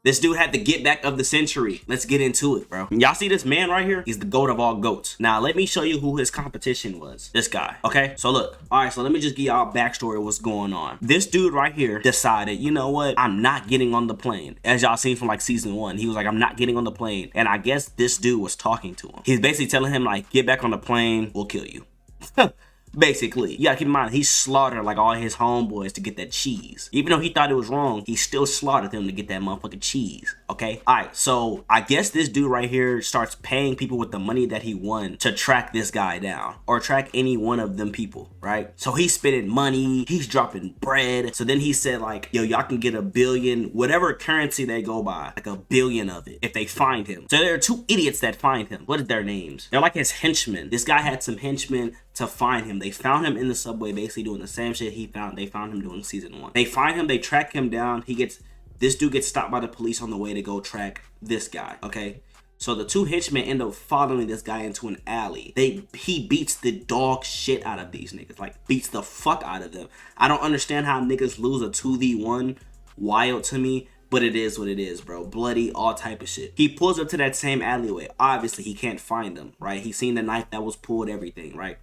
This dude had the get back of the century. Let's get into it, bro. Y'all see this man right here? He's the goat of all goats. Now, let me show you who his competition was. This guy, okay? So look, all right, so let me just give y'all a backstory of what's going on. This dude right here decided, you know what? I'm not getting on the plane. As y'all seen from like season 1, he was like, I'm not getting on the plane. And I guess this dude was talking to him. He's basically telling him like, get back on the plane, we'll kill you. Basically, you gotta keep in mind, he slaughtered like all his homeboys to get that cheese. Even though he thought it was wrong, he still slaughtered them to get that motherfucking cheese, okay? All right, so I guess this dude right here starts paying people with the money that he won to track this guy down or track any one of them people, right? So he's spending money, he's dropping bread. So then he said like, yo, y'all can get 1 billion, whatever currency they go by, like 1 billion of it if they find him. So there are 2 idiots that find him. What are their names? They're like his henchmen. This guy had some henchmen to find him. They found him in the subway basically doing the same shit they found him doing season 1. They find him, they track him down. This dude gets stopped by the police on the way to go track this guy, okay? So the 2 henchmen end up following this guy into an alley. He beats the dog shit out of these niggas, like beats the fuck out of them. I don't understand how niggas lose a 2v1, wild to me. But it is what it is, bro. Bloody, all type of shit. He pulls up to that same alleyway. Obviously, he can't find them, right? He's seen the knife that was pulled, everything, right?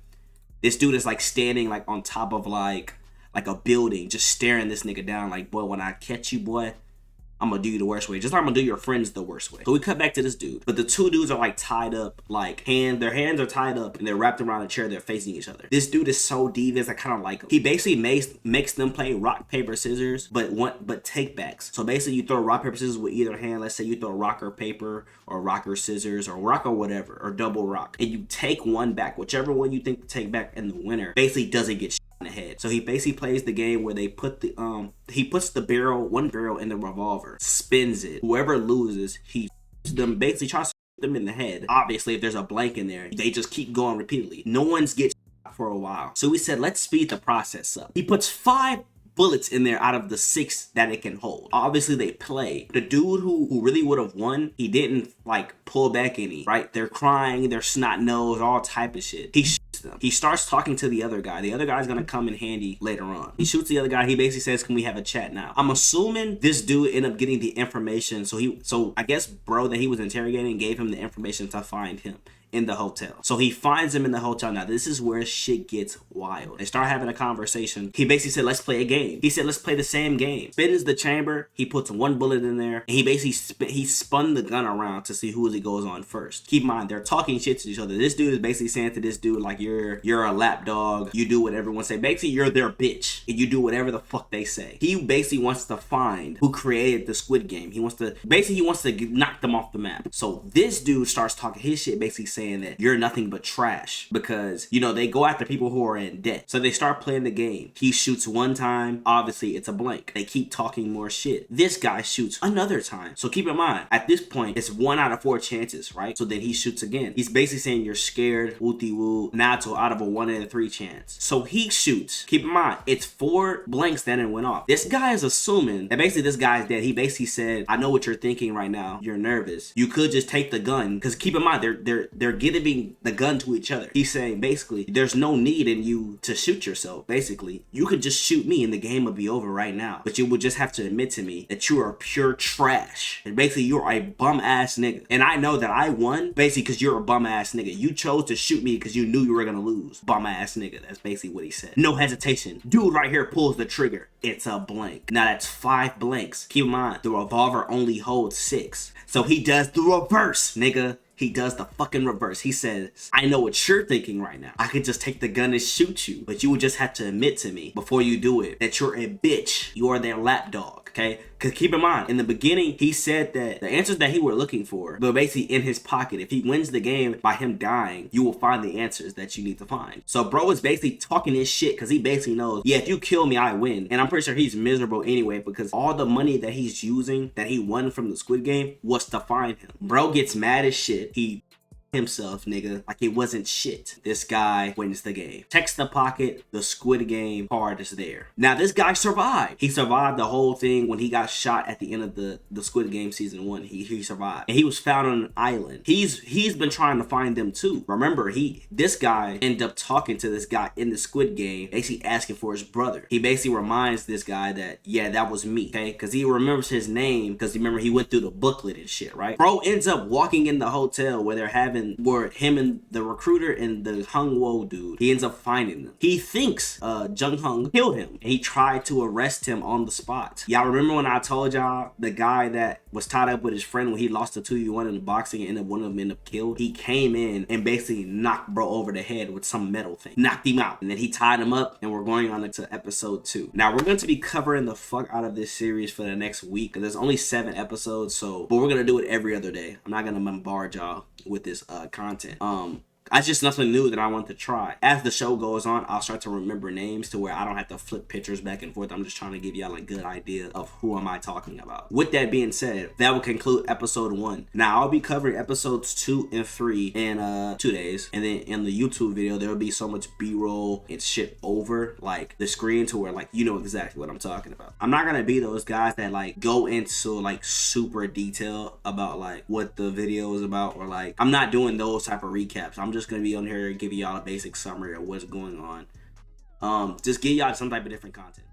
This dude is like standing like on top of like a building, just staring this nigga down like, boy, when I catch you, boy, I'm gonna do you the worst way. Just like I'm gonna do your friends the worst way. So we cut back to this dude. But the 2 dudes are like tied up, like their hands are tied up and they're wrapped around a chair. They're facing each other. This dude is so devious. I kind of like him. He basically makes them play rock, paper, scissors, but take backs. So basically you throw rock, paper, scissors with either hand. Let's say you throw rock or paper or rock or scissors or rock or whatever, or double rock. And you take one back, whichever one you think to take back, and the winner basically doesn't get in the head. So he basically plays the game where they put he puts the one barrel in the revolver, spins it. Whoever loses, he them basically tries to shoot them in the head. Obviously, if there's a blank in there, they just keep going repeatedly. No one's get for a while. So we said, let's speed the process up. He puts 5 bullets in there out of the 6 that it can hold. Obviously they play. The dude who really would have won, he didn't like pull back any, right? They're crying, they're snot nose, all type of shit. He shoots them. He starts talking to the other guy. The other guy's gonna come in handy later on. He shoots the other guy. He basically says, can we have a chat now? I'm assuming this dude ended up getting the information. So I guess bro that he was interrogating gave him the information to find him in the hotel. So he finds him in the hotel. Now this is where shit gets wild. They start having a conversation. He basically said, let's play a game. He said, let's play the same game. Spins the chamber. He puts 1 bullet in there, and he basically he spun the gun around to see who he goes on first. Keep in mind, they're talking shit to each other. This dude is basically saying to this dude like, you're a lap dog. You do what everyone say. Basically, you're their bitch, and you do whatever the fuck they say. He basically wants to find who created the Squid Game. He wants to knock them off the map. So this dude starts talking his shit, basically saying that you're nothing but trash because, you know, they go after people who are in debt. So they start playing the game. He shoots 1 time. Obviously, it's a blank. They keep talking more shit. This guy shoots another time. So keep in mind, at this point, it's 1 out of 4 chances, right? So then he shoots again. He's basically saying you're scared, wooty woo. Now it's out of a 1 in 3 chance. So he shoots. Keep in mind, it's 4 blanks that went off. This guy is assuming that basically this guy's dead. He basically said, I know what you're thinking right now. You're nervous. You could just take the gun. Because keep in mind, they're giving the gun to each other. He's saying basically there's no need in you to shoot yourself. Basically, you could just shoot me and the game would be over right now. But you would just have to admit to me that you are pure trash. And basically you're a bum ass nigga. And I know that I won basically because you're a bum ass nigga. You chose to shoot me because you knew you were gonna lose. Bum ass nigga. That's basically what he said. No hesitation. Dude right here pulls the trigger. It's a blank. Now that's 5 blanks. Keep in mind, the revolver only holds 6. So he does the reverse, nigga. He does the fucking reverse. He says, I know what you're thinking right now. I could just take the gun and shoot you, but you would just have to admit to me before you do it that you're a bitch. You are their lapdog, okay? Because keep in mind, in the beginning, he said that the answers that he were looking for were basically in his pocket. If he wins the game by him dying, you will find the answers that you need to find. So bro is basically talking his shit because he basically knows, yeah, if you kill me, I win. And I'm pretty sure he's miserable anyway because all the money that he's using, that he won from the Squid Game, was to find him. Bro gets mad as shit. He himself, nigga, like it wasn't shit. This guy wins the game. Text the pocket, the Squid Game card is there. Now this guy survived. He survived the whole thing when he got shot at the end of the Squid Game season 1. He survived. And he was found on an island. He's been trying to find them too. Remember, this guy ended up talking to this guy in the Squid Game, basically asking for his brother. He basically reminds this guy that, yeah, that was me, okay? Because he remembers his name, because remember he went through the booklet and shit, right? Bro ends up walking in the hotel where him and the recruiter and the Hung Wo dude, he ends up finding them. He thinks Jung Hung killed him, and he tried to arrest him on the spot. Y'all remember when I told y'all the guy that was tied up with his friend when he lost the 2v1 in the boxing and one of them ended up killed? He came in and basically knocked bro over the head with some metal thing. Knocked him out. And then he tied him up, and we're going on to episode 2. Now we're going to be covering the fuck out of this series for the next week, because there's only 7 episodes, but we're going to do it every other day. I'm not going to bombard y'all with this content. It's just nothing new that I want to try. As the show goes on, I'll start to remember names to where I don't have to flip pictures back and forth. I'm just trying to give y'all a good idea of who am I talking about. With that being said, that will conclude episode 1. Now I'll be covering episodes 2 and 3 in 2 days. And then in the YouTube video, there will be so much B-roll and shit over like the screen to where like you know exactly what I'm talking about. I'm not gonna be those guys that like go into like super detail about like what the video is about, or like I'm not doing those type of recaps. I'm just gonna be on here and give y'all a basic summary of what's going on. Just give y'all some type of different content.